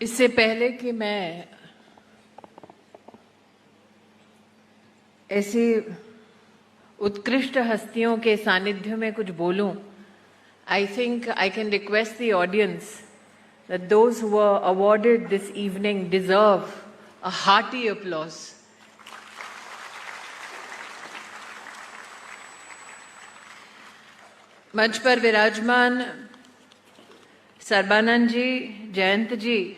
इससे पहले कि मैं ऐसी उत्कृष्ट हस्तियों के सानिध्य में कुछ बोलूं, I think I can request the audience that those who were awarded this evening deserve a hearty applause. मंच पर विराजमान सर्बानंद जी, जयंत जी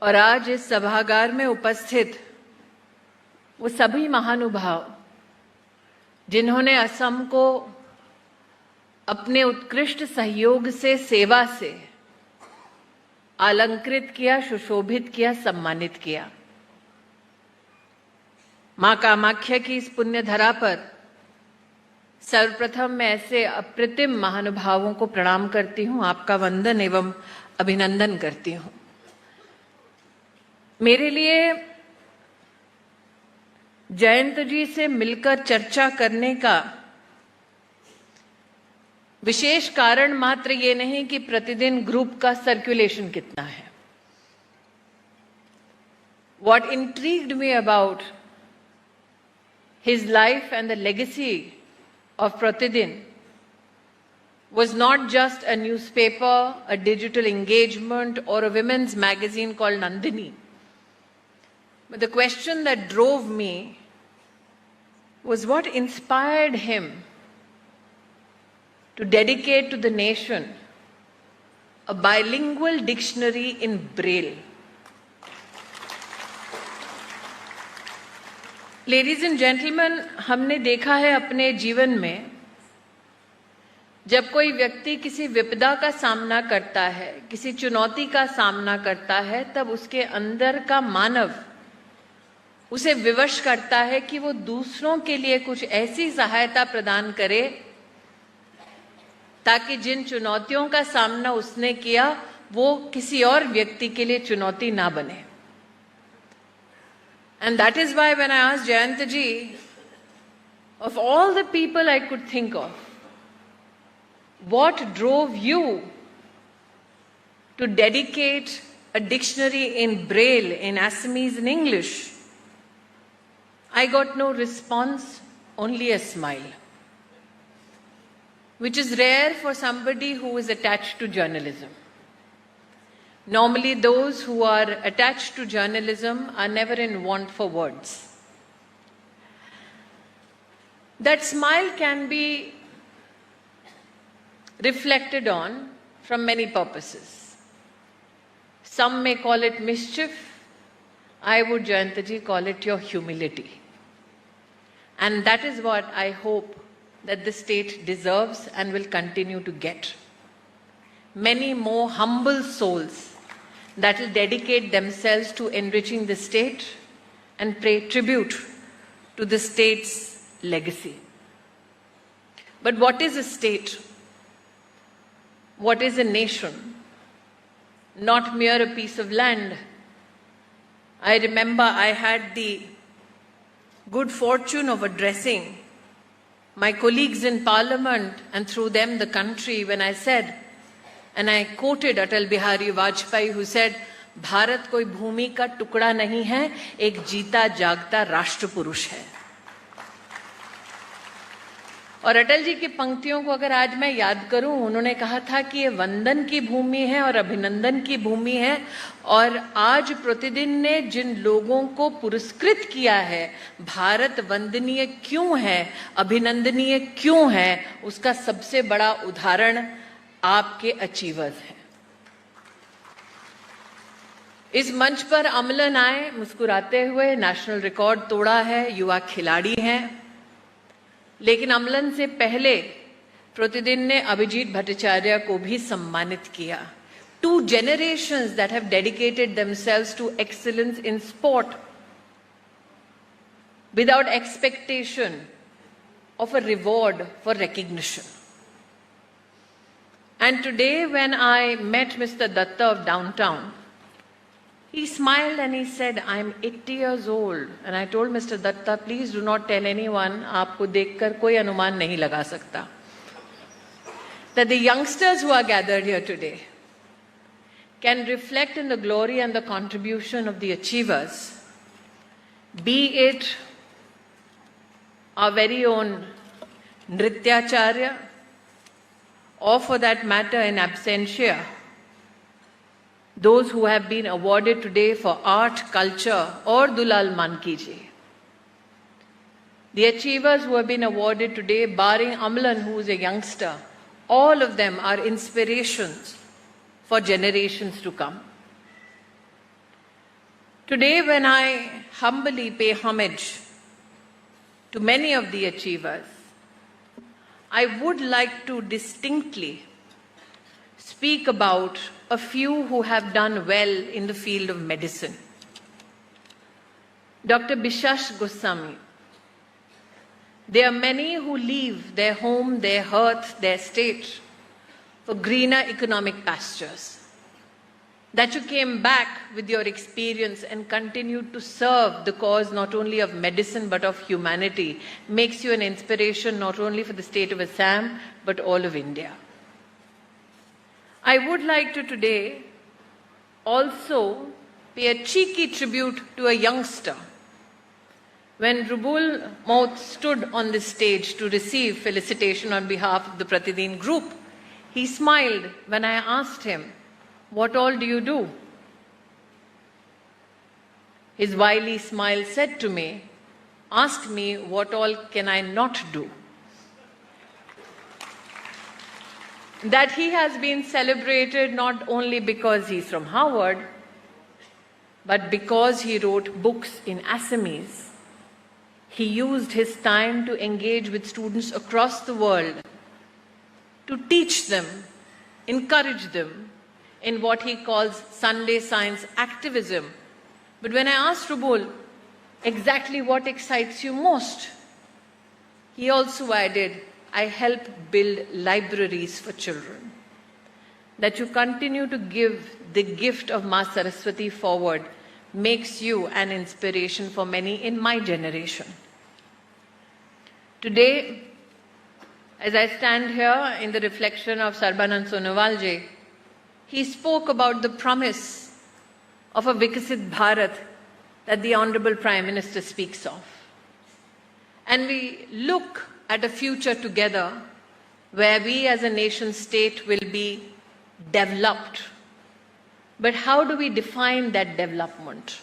और आज इस सभागार में उपस्थित वो सभी महानुभाव जिन्होंने असम को अपने उत्कृष्ट सहयोग से, सेवा से अलंकृत किया, सुशोभित किया, सम्मानित किया। मां कामाख्या की इस पुण्य धरा पर सर्वप्रथम मैं ऐसे अप्रतिम महानुभावों को प्रणाम करती हूं, आपका वंदन एवं अभिनंदन करती हूं। मेरे लिए जयंत जी से मिलकर चर्चा करने का विशेष कारण मात्र ये नहीं कि प्रतिदिन ग्रुप का सर्कुलेशन कितना है। What intrigued me about his life and the legacy of Pratidin was not just a newspaper, a digital engagement, or a women's magazine called Nandini. But the question that drove me was what inspired him to dedicate to the nation a bilingual dictionary in Braille. Ladies and gentlemen, हमने देखा है अपने जीवन में जब कोई व्यक्ति किसी विपदा का सामना करता है, किसी चुनौती का सामना करता है, तब उसके अंदर का मानव उसे विवश करता है कि वो दूसरों के लिए कुछ ऐसी सहायता प्रदान करे ताकि जिन चुनौतियों का सामना उसने किया वो किसी और व्यक्ति के लिए चुनौती ना बने। And that is why when I asked Jayant ji, of all the people I could think of, what drove you to dedicate a dictionary in Braille, in Assamese and English? I got no response, only a smile, which is rare for somebody who is attached to journalism. Normally, those who are attached to journalism are never in want for words. That smile can be reflected on from many purposes. Some may call it mischief. I would, Jayantaji, call it your humility. And that is what I hope that the state deserves and will continue to get. Many more humble souls that will dedicate themselves to enriching the state and pay tribute to the state's legacy. But what is a state? What is a nation? Not mere a piece of land. I remember I had the good fortune of addressing my colleagues in Parliament and through them the country when I said, and I quoted Atal Bihari Vajpayee who said, Bharat कोई भूमि का टुकड़ा नहीं है, एक जीता जागता राष्ट्र पुरुष है। और अटल जी की पंक्तियों को अगर आज मैं याद करूं, उन्होंने कहा था कि ये वंदन की भूमि है और अभिनंदन की भूमि है। और आज प्रतिदिन ने जिन लोगों को पुरस्कृत किया है, भारत वंदनीय क्यों है, अभिनंदनीय क्यों है, उसका सबसे बड़ा उदाहरण आपके अचीवर्स हैं। इस मंच पर अमलन आए मुस्कुराते हुए, नेशनल रिकॉर्ड तोड़ा है, युवा खिलाड़ी हैं। लेकिन अमलन से पहले प्रतिदिन ने अभिजीत भट्टाचार्य को भी सम्मानित किया। 2 generations that have dedicated themselves to excellence in sport without expectation of a reward for recognition. And today when I met Mr. Datta of downtown, he smiled and he said, I am 80 years old. And I told Mr. Datta, please do not tell anyone, aapko dekhkar koi anuman nahi laga sakta. That the youngsters who are gathered here today can reflect in the glory and the contribution of the achievers, be it our very own Nrityacharya, or for that matter in absentia, those who have been awarded today for art, culture, or Dulal Mankiji. The achievers who have been awarded today, barring Amlan, who is a youngster, all of them are inspirations for generations to come. Today, when I humbly pay homage to many of the achievers, I would like to distinctly speak about a few who have done well in the field of medicine. Dr. Bishash Goswami. There are many who leave their home, their hearth, their state for greener economic pastures. That you came back with your experience and continued to serve the cause not only of medicine but of humanity makes you an inspiration not only for the state of Assam but all of India. I would like to today also pay a cheeky tribute to a youngster. When Rubul Maut stood on this stage to receive felicitation on behalf of the Pratidin group, he smiled when I asked him, "What all do you do?" His wily smile said to me, "Ask me what all can I not do?" That he has been celebrated not only because he's from Harvard, but because he wrote books in Assamese. He used his time to engage with students across the world, to teach them, encourage them in what he calls Sunday science activism. But when I asked Rubul exactly what excites you most, he also added, "I help build libraries for children." That you continue to give the gift of Ma Saraswati forward makes you an inspiration for many in my generation. Today, as I stand here in the reflection of Sarbanand Sonowalji, he spoke about the promise of a Vikasit Bharat that the Honorable Prime Minister speaks of. And we look at a future together where we as a nation state will be developed. But how do we define that development?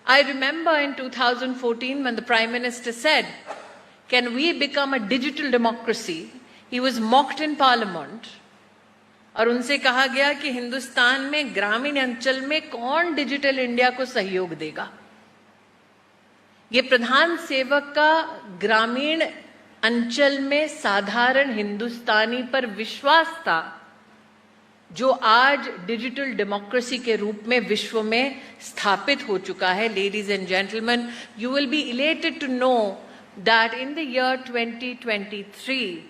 I remember in 2014 when the Prime Minister said, "Can we become a digital democracy?" He was mocked in Parliament. और उनसे कहा गया कि हिंदुस्तान में ग्रामीण अंचल में कौन डिजिटल इंडिया को सहयोग देगा। ये प्रधान सेवक का ग्रामीण अंचल में साधारण हिंदुस्तानी पर विश्वास था, जो आज डिजिटल डेमोक्रेसी के रूप में विश्व में स्थापित हो चुका है। Ladies and gentlemen, you will be elated to know that in the year 2023,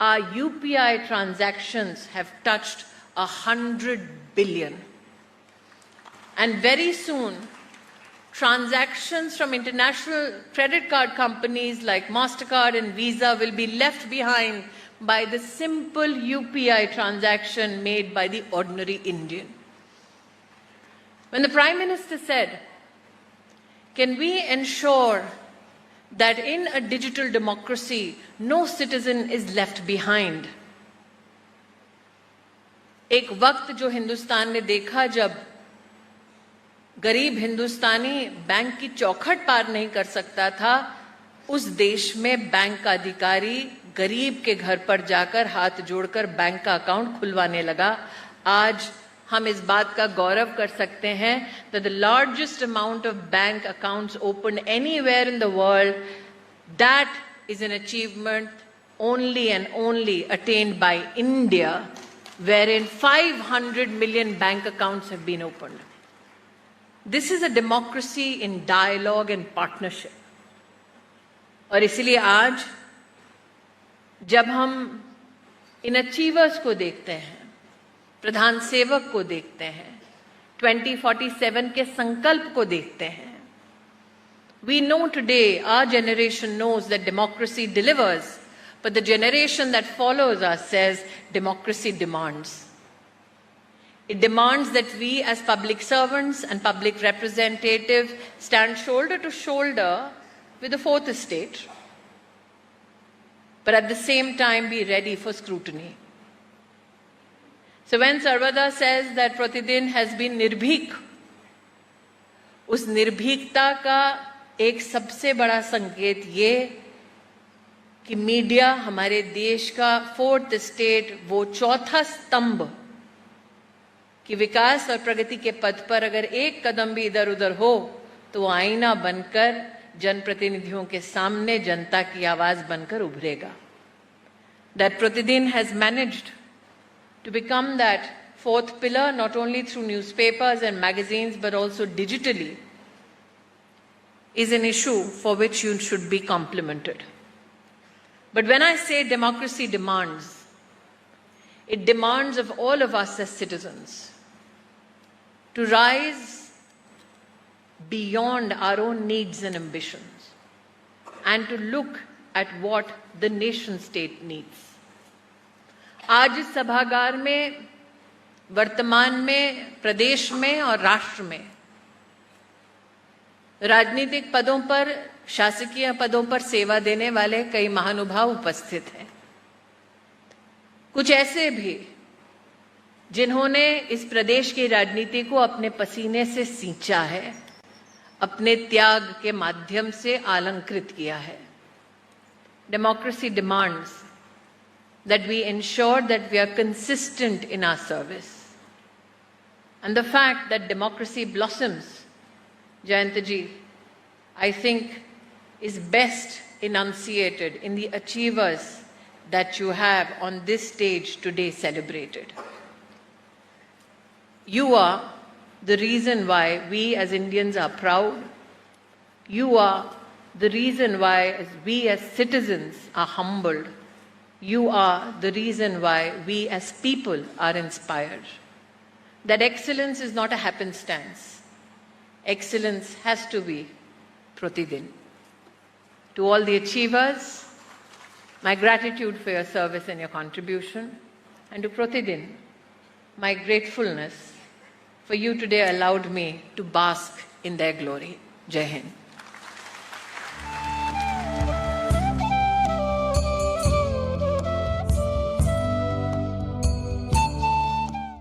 our UPI transactions have touched 100 billion. And very soon, transactions from international credit card companies like MasterCard and Visa will be left behind by the simple UPI transaction made by the ordinary Indian. When the Prime Minister said, "Can we ensure that in a digital democracy, no citizen is left behind?" एक वक्त जो हिंदुस्तान ने देखा जब गरीब हिंदुस्तानी bank की चौखट पार नहीं कर सकता था, उस देश में बैंक का अधिकारी गरीब के घर पर जाकर हाथ जोड़कर बैंक का अकाउंट खुलवाने लगा। आज हम इस बात का गौरव कर सकते हैं that the largest amount of bank accounts opened anywhere in the world, that is an achievement only and only attained by India, wherein 500 million bank accounts have been opened. This is a democracy in dialogue and partnership. और इसलिए आज जब हम इन achievers को देखते हैं, प्रधान सेवक को देखते हैं, 2047 के संकल्प को देखते हैं, we know today, our generation knows that democracy delivers, but the generation that follows us says democracy demands. It demands that we as public servants and public representatives stand shoulder to shoulder with the fourth estate, but at the same time be ready for scrutiny. So when Sarvada says that Pratidin has been nirbhik, उस निर्भीकता का एक सबसे बड़ा संकेत ये कि media हमारे देश का फोर्थ स्टेट, वो चौथा स्तंभ कि विकास और प्रगति के पथ पर अगर एक कदम भी इधर उधर हो तो वो आईना बनकर जनप्रतिनिधियों के सामने जनता की आवाज बनकर उभरेगा. That Pratidin has managed to become that fourth pillar, not only through newspapers and magazines but also digitally, is an issue for which you should be complimented. But when I say democracy demands, it demands of all of us as citizens to rise beyond our own needs and ambitions and to look at what the nation state needs. आज इस सभागार में, वर्तमान में, प्रदेश में और राष्ट्र में राजनीतिक पदों पर, शासकीय पदों पर सेवा देने वाले कई महानुभाव उपस्थित हैं. कुछ ऐसे भी जिन्होंने इस प्रदेश की राजनीति को अपने पसीने से सींचा है, अपने त्याग के माध्यम से अलंकृत किया है. Democracy demands that we ensure that we are consistent in our service. And the fact that democracy blossoms, Jayantaji, I think is best enunciated in the achievers that you have on this stage today celebrated. You are the reason why we as Indians are proud. You are the reason why we as citizens are humbled. You are the reason why we as people are inspired. That excellence is not a happenstance. Excellence has to be Pratidin. To all the achievers, my gratitude for your service and your contribution. And to Pratidin, my gratefulness for you today allowed me to bask in their glory. Jai Hind.